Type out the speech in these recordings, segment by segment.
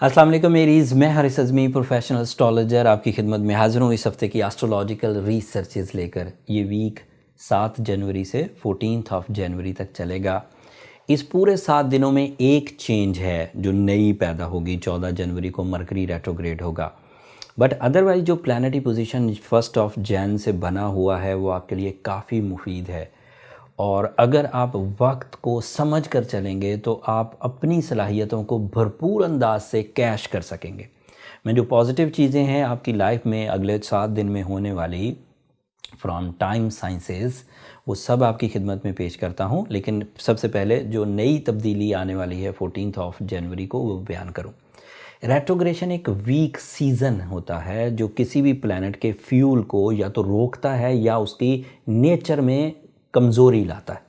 अस्सलाम वालेकुम मेरीज़, मैं हारिस अज़मी प्रोफेशनल एस्ट्रोलॉजर आपकी खिदमत में हाज़िर हूँ इस हफ़्ते की एस्ट्रोलॉजिकल रिसर्चेज़ लेकर। ये वीक 7 जनवरी से 14 जनवरी तक चलेगा। इस पूरे 7 दिनों में एक चेंज है जो नई पैदा होगी। 14 जनवरी को मरकरी रेट्रोग्रेड होगा, बट अदरवाइज़ जो प्लानिटरी पोजीशन 1 जैन से बना हुआ है वो आपके लिए काफ़ी मुफीद है। और अगर आप वक्त को समझ कर चलेंगे तो आप अपनी सलाहियतों को भरपूर अंदाज से कैश कर सकेंगे। मैं जो पॉजिटिव चीज़ें हैं आपकी लाइफ में अगले 7 दिन में होने वाली फ्रॉम टाइम साइंसेस, वो सब आपकी खिदमत में पेश करता हूँ। लेकिन सबसे पहले जो नई तब्दीली आने वाली है 14 जनवरी को वो बयान करूँ। रेट्रोग्रेशन एक वीक सीज़न होता है जो किसी भी प्लैनेट के फ्यूल को या तो रोकता है या उसकी नेचर में कमज़ोरी लाता है।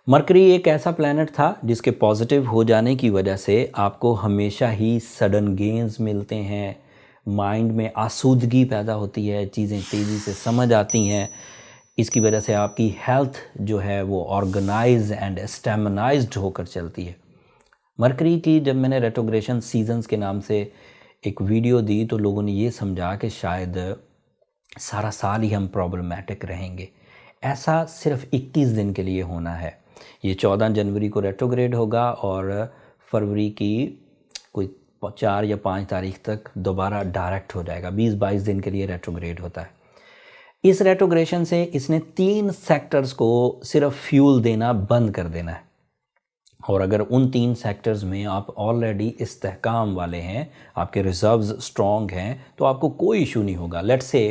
मरकरी एक ऐसा प्लैनेट था जिसके पॉजिटिव हो जाने की वजह से आपको हमेशा ही सडन गेन्स मिलते हैं, माइंड में आसूदगी पैदा होती है, चीज़ें तेज़ी से समझ आती हैं। इसकी वजह से आपकी हेल्थ जो है वो ऑर्गेनाइज एंड स्टेमिनाइज्ड होकर चलती है। मरकरी की जब मैंने रेट्रोग्रेशन सीजन्स के नाम से एक वीडियो दी तो लोगों ने ये समझा कि शायद सारा साल ही हम प्रॉब्लमैटिक रहेंगे। ऐसा सिर्फ 21 दिन के लिए होना है। ये 14 जनवरी को रेट्रोग्रेड होगा और फरवरी की कोई 4 या 5 तारीख तक दोबारा डायरेक्ट हो जाएगा। 20-22 दिन के लिए रेट्रोग्रेड होता है। इस रेट्रोग्रेशन से इसने 3 सेक्टर्स को सिर्फ फ्यूल देना बंद कर देना है। और अगर उन 3 सेक्टर्स में आप ऑलरेडी इस्तेहकाम वाले हैं, आपके रिजर्व्स स्ट्रॉन्ग हैं, तो आपको कोई इशू नहीं होगा। लेट्स से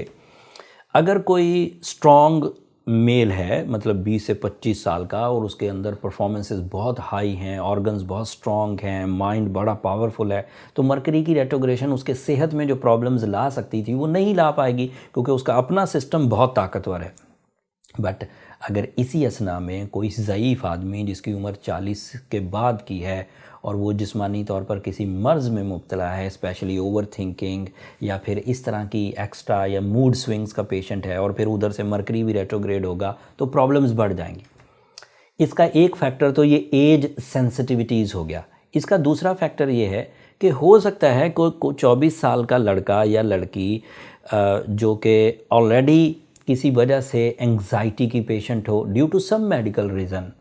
अगर कोई स्ट्रॉन्ग मेल है, मतलब 20 से 25 साल का, और उसके अंदर परफॉर्मेंसेस बहुत हाई हैं, ऑर्गन्स बहुत स्ट्रॉन्ग हैं, माइंड बड़ा पावरफुल है, तो मरकरी की रेट्रोग्रेशन उसके सेहत में जो प्रॉब्लम्स ला सकती थी वो नहीं ला पाएगी क्योंकि उसका अपना सिस्टम बहुत ताकतवर है। बट अगर इसी असना में कोई ज़ईफ़ आदमी जिसकी उम्र 40 के बाद की है और वो जिस्मानी तौर पर किसी मर्ज़ में मुब्तला है, स्पेशली ओवर थिंकिंग या फिर इस तरह की एक्स्ट्रा या मूड स्विंग्स का पेशेंट है, और फिर उधर से मरकरी भी रेट्रोग्रेड होगा तो प्रॉब्लम्स बढ़ जाएंगी। इसका एक फैक्टर तो ये एज सेंसिटिविटीज़ हो गया। इसका दूसरा फैक्टर ये है कि हो सकता है कोई 24 साल का लड़का या लड़की जो कि ऑलरेडी किसी वजह से एंग्जाइटी की पेशेंट हो due to some medical reason,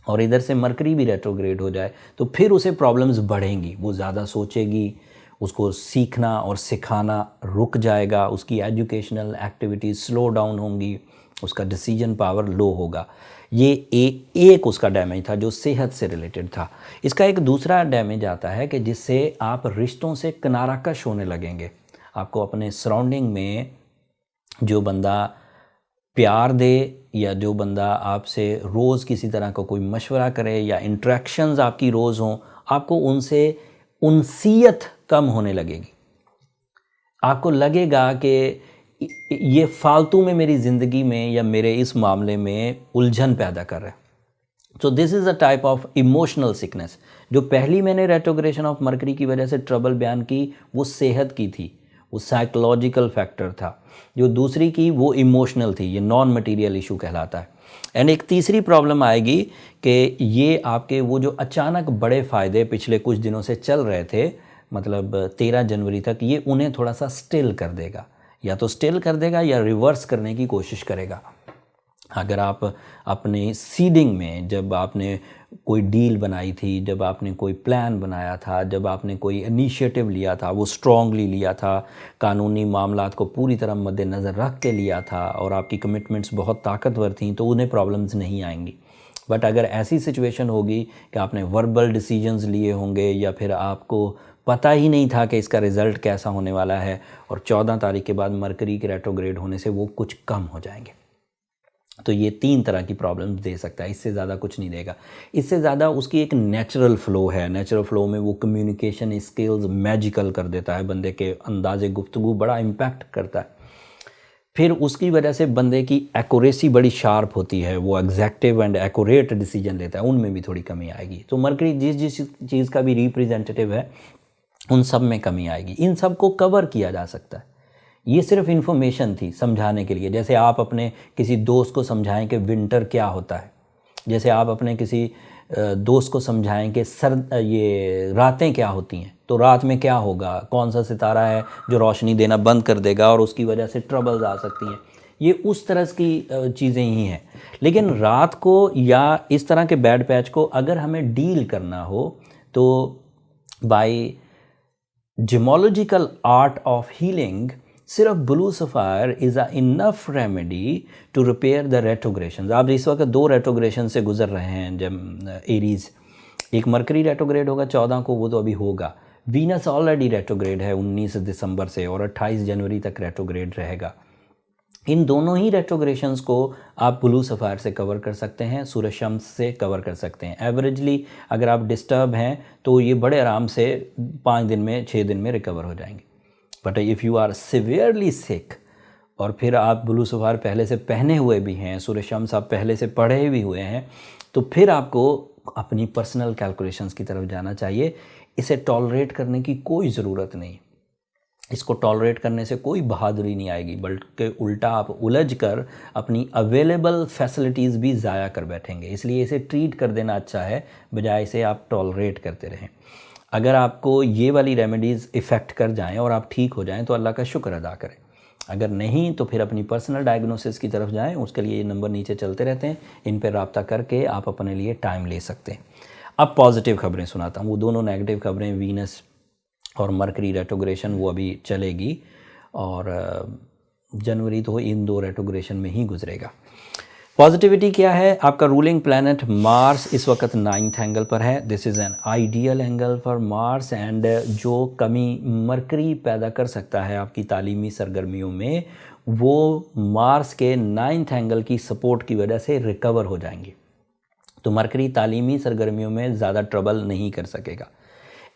और इधर से मरकरी भी रेट्रोग्रेड हो जाए तो फिर उसे प्रॉब्लम्स बढ़ेंगी। वो ज़्यादा सोचेगी, उसको सीखना और सिखाना रुक जाएगा, उसकी एजुकेशनल एक्टिविटीज़ स्लो डाउन होंगी, उसका डिसीजन पावर लो होगा। ये एक उसका डैमेज था जो सेहत से रिलेटेड था। इसका एक दूसरा डैमेज आता है कि जिससे आप रिश्तों से किनाराकश होने लगेंगे। आपको अपने सराउंडिंग में जो बंदा प्यार दे या जो बंदा आपसे रोज़ किसी तरह का कोई मशवरा करे या इंटरेक्शंस आपकी रोज़ हों, आपको उनसे उनसियत कम होने लगेगी। आपको लगेगा कि ये फालतू में मेरी ज़िंदगी में या मेरे इस मामले में उलझन पैदा कर रहा है। So this is a type of emotional sickness. जो पहली मैंने रेट्रोग्रेशन ऑफ मरकरी की वजह से ट्रबल बयान की वो सेहत की थी, वो साइकोलॉजिकल फैक्टर था। जो दूसरी की वो इमोशनल थी, ये नॉन मटेरियल इशू कहलाता है। एंड एक तीसरी प्रॉब्लम आएगी कि ये आपके वो जो अचानक बड़े फ़ायदे पिछले कुछ दिनों से चल रहे थे, मतलब 13 जनवरी तक, ये उन्हें थोड़ा सा स्टिल कर देगा, या तो स्टिल कर देगा या रिवर्स करने की कोशिश करेगा। अगर आप अपने सीडिंग में जब आपने कोई डील बनाई थी, जब आपने कोई प्लान बनाया था, जब आपने कोई इनिशिएटिव लिया था, वो स्ट्रांगली लिया था, कानूनी मामलात को पूरी तरह मद्देनज़र रख के लिया था और आपकी कमिटमेंट्स बहुत ताकतवर थीं, तो उन्हें प्रॉब्लम्स नहीं आएंगी। बट अगर ऐसी सिचुएशन होगी कि आपने वर्बल डिसीजंस लिए होंगे या फिर आपको पता ही नहीं था कि इसका रिज़ल्ट कैसा होने वाला है, और 14 तारीख के बाद मरकरी के रेट्रोग्रेड होने से वो कुछ कम हो जाएंगे, तो ये 3 तरह की प्रॉब्लम्स दे सकता है। इससे ज़्यादा कुछ नहीं देगा। इससे ज़्यादा उसकी एक नेचुरल फ़्लो है। नेचुरल फ़्लो में वो कम्युनिकेशन स्किल्स मैजिकल कर देता है, बंदे के अंदाज़े गुफ्तगू बड़ा इम्पैक्ट करता है। फिर उसकी वजह से बंदे की एक्यूरेसी बड़ी शार्प होती है, वो एग्जैक्टिव एंड एक्यूरेट डिसीजन लेता है, उनमें भी थोड़ी कमी आएगी। तो मरकरी जिस चीज़ का भी रिप्रेजेंटेटिव है उन सब में कमी आएगी। इन सब को कवर किया जा सकता है। ये सिर्फ इन्फॉर्मेशन थी समझाने के लिए। जैसे आप अपने किसी दोस्त को समझाएं कि विंटर क्या होता है, जैसे आप अपने किसी दोस्त को समझाएं कि ये रातें क्या होती हैं, तो रात में क्या होगा, कौन सा सितारा है जो रोशनी देना बंद कर देगा और उसकी वजह से ट्रबल्स आ सकती हैं। ये उस तरह की चीज़ें ही हैं। लेकिन रात को या इस तरह के बैड पैच को अगर हमें डील करना हो तो by gemological art of healing सिर्फ blue sapphire is a enough remedy to repair the retrogression. आप इस वक्त 2 रेट्रोग्रेशन से गुजर रहे हैं जब एरीज, एक मरकरी रेट्रोग्रेड होगा 14 को, वो तो अभी होगा। वीनस ऑलरेडी रेट्रोग्रेड है 19 दिसंबर से और 28 जनवरी तक रेट्रोग्रेड रहेगा। इन दोनों ही रेट्रोग्रेशंस को आप ब्लू सफ़ायर से कवर कर सकते हैं, सूर्य शम्स से कवर कर सकते हैं। एवरेजली अगर आप डिस्टर्ब हैं तो ये बड़े आराम से 5 दिन में 6 दिन में रिकवर हो जाएंगे। But if you are severely sick और फिर आप ब्लू सफ़ायर पहले से पहने हुए भी हैं, सूर्य शम्स आप पहले से पढ़े भी हुए हैं, तो फिर आपको अपनी पर्सनल कैलकुलेशंस की तरफ जाना चाहिए। इसे टॉलरेट करने की कोई ज़रूरत नहीं, इसको टॉलरेट करने से कोई बहादुरी नहीं आएगी, बल्कि उल्टा आप उलझ कर अपनी अवेलेबल फैसिलिटीज़ भी ज़ाया कर बैठेंगे। इसलिए इसे ट्रीट कर देना अच्छा है, बजाय इसे आप टॉलरेट करते रहें। अगर आपको ये वाली रेमेडीज़ इफ़ेक्ट कर जाएं और आप ठीक हो जाएं तो अल्लाह का शुक्र अदा करें। अगर नहीं तो फिर अपनी पर्सनल डायग्नोसिस की तरफ जाएं। उसके लिए ये नंबर नीचे चलते रहते हैं, इन पर रब्ता करके आप अपने लिए टाइम ले सकते हैं। अब पॉजिटिव खबरें सुनाता हूँ। वो दोनों नेगेटिव खबरें, वीनस और मरकरी रेट्रोग्रेशन, वो अभी चलेगी और जनवरी तो इन 2 रेट्रोग्रेशन में ही गुजरेगा। पॉजिटिविटी क्या है? आपका रूलिंग प्लैनेट मार्स इस वक्त 9th एंगल पर है। This is an ideal angle for Mars and जो कमी मरकरी पैदा कर सकता है आपकी तालीमी सरगर्मियों में, वो मार्स के 9th एंगल की सपोर्ट की वजह से रिकवर हो जाएंगी। तो मरकरी तालीमी सरगर्मियों में ज़्यादा ट्रबल नहीं कर सकेगा।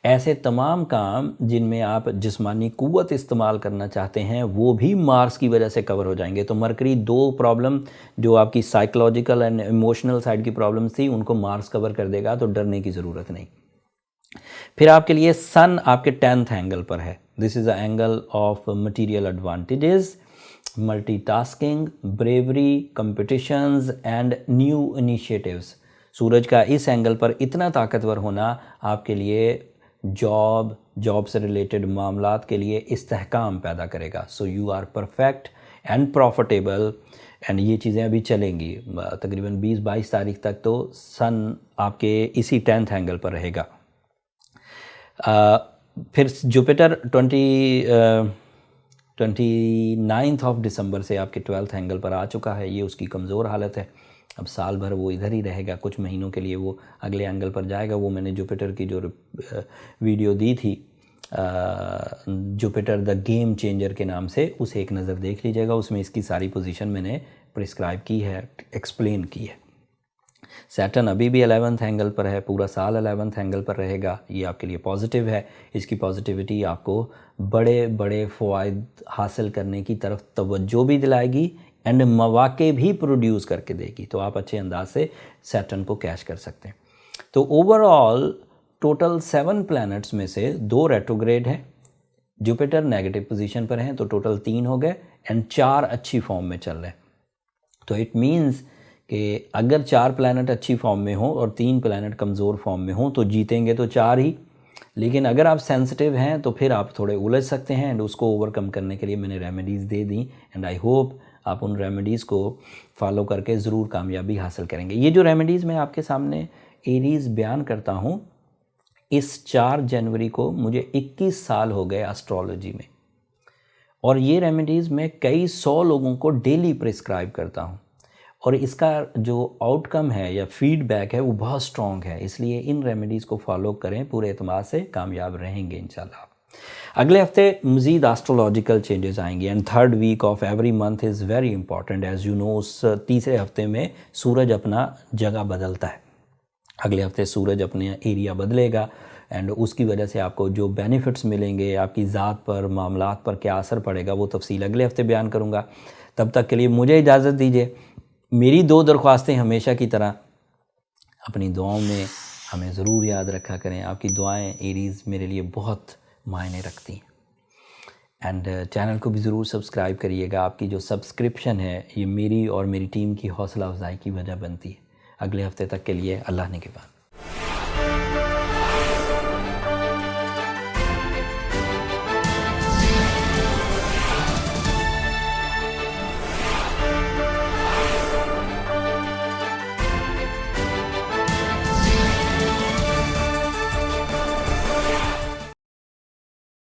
ऐसे तमाम काम जिनमें आप जिस्मानी क़ुव्वत इस्तेमाल करना चाहते हैं वो भी मार्स की वजह से कवर हो जाएंगे। तो मरकरी 2 प्रॉब्लम जो आपकी साइकोलॉजिकल एंड इमोशनल साइड की प्रॉब्लम्स थी उनको मार्स कवर कर देगा, तो डरने की ज़रूरत नहीं। फिर आपके लिए सन आपके 10th एंगल पर है। This is a angle of material advantages, multitasking, bravery, competitions and new initiatives. सूरज का इस एंगल पर इतना ताकतवर होना आपके लिए जॉब से रिलेटेड मामलात के लिए इस्तेहकाम पैदा करेगा। So you are perfect and profitable and ये चीज़ें अभी चलेंगी तकरीबन 20-22 तारीख तक। तो सन आपके इसी 10th एंगल पर रहेगा। फिर जुपिटर 29 ऑफ दिसंबर से आपके 12th एंगल पर आ चुका है। ये उसकी कमज़ोर हालत है। अब साल भर वो इधर ही रहेगा, कुछ महीनों के लिए वो अगले एंगल पर जाएगा। वो मैंने जुपिटर की जो वीडियो दी थी जुपिटर द गेम चेंजर के नाम से, उसे एक नज़र देख लीजिएगा। उसमें इसकी सारी पोजीशन मैंने प्रिस्क्राइब की है, एक्सप्लेन की है। सैटर्न अभी भी 11th एंगल पर है, पूरा साल 11th एंगल पर रहेगा। ये आपके लिए पॉजिटिव है। इसकी पॉजिटिविटी आपको बड़े बड़े फ़वाइद हासिल करने की तरफ तवज्जो भी दिलाएगी एंड मौके भी प्रोड्यूस करके देगी। तो आप अच्छे अंदाज से सैटर्न को कैश कर सकते हैं। तो ओवरऑल टोटल 7 प्लैनेट्स में से 2 रेट्रोग्रेड हैं, जुपिटर नेगेटिव पोजीशन पर हैं, तो टोटल 3 हो गए एंड 4 अच्छी फॉर्म में चल रहे हैं। तो इट मीन्स कि अगर 4 प्लैनेट अच्छी फॉर्म में हो और 3 प्लैनेट कमज़ोर फॉर्म में हो तो जीतेंगे तो 4 ही। लेकिन अगर आप सेंसिटिव हैं तो फिर आप थोड़े उलझ सकते हैं एंड उसको ओवरकम करने के लिए मैंने remedies they the and I hope आप उन रेमेडीज़ को फॉलो करके ज़रूर कामयाबी हासिल करेंगे। ये जो रेमेडीज़ मैं आपके सामने एरीज़ बयान करता हूँ, इस 4 जनवरी को मुझे 21 साल हो गए एस्ट्रोलॉजी में और ये रेमेडीज़ मैं कई 100 लोगों को डेली प्रिस्क्राइब करता हूँ और इसका जो आउटकम है या फीडबैक है वो बहुत स्ट्रॉन्ग है। इसलिए इन रेमेडीज़ को फॉलो करें, पूरे एतमाद से कामयाब रहेंगे इंशाल्लाह। अगले हफ्ते मज़ीद एस्ट्रोलॉजिकल चेंजेस आएंगे and 3rd week of every month is very important. As you know, उस तीसरे हफ्ते में सूरज अपना जगह बदलता है। अगले हफ्ते सूरज अपने एरिया बदलेगा एंड उसकी वजह से आपको जो बेनिफिट्स मिलेंगे, आपकी ज़ात पर, मामलात पर क्या असर पड़ेगा, वो तफसील अगले हफ्ते बयान करूँगा। तब तक के लिए मुझे इजाज़त दीजिए। मेरी 2 दरख्वास्तें हमेशा की तरह, अपनी दुआओं में हमें ज़रूर याद रखा करें। आपकी दुआएं एरीज़ मेरे लिए बहुत मायने रखती हैं एंड चैनल को भी ज़रूर सब्सक्राइब करिएगा। आपकी जो सब्सक्रिप्शन है ये मेरी और मेरी टीम की हौसला अफजाई की वजह बनती है। अगले हफ्ते तक के लिए अल्लाह ने के बाद।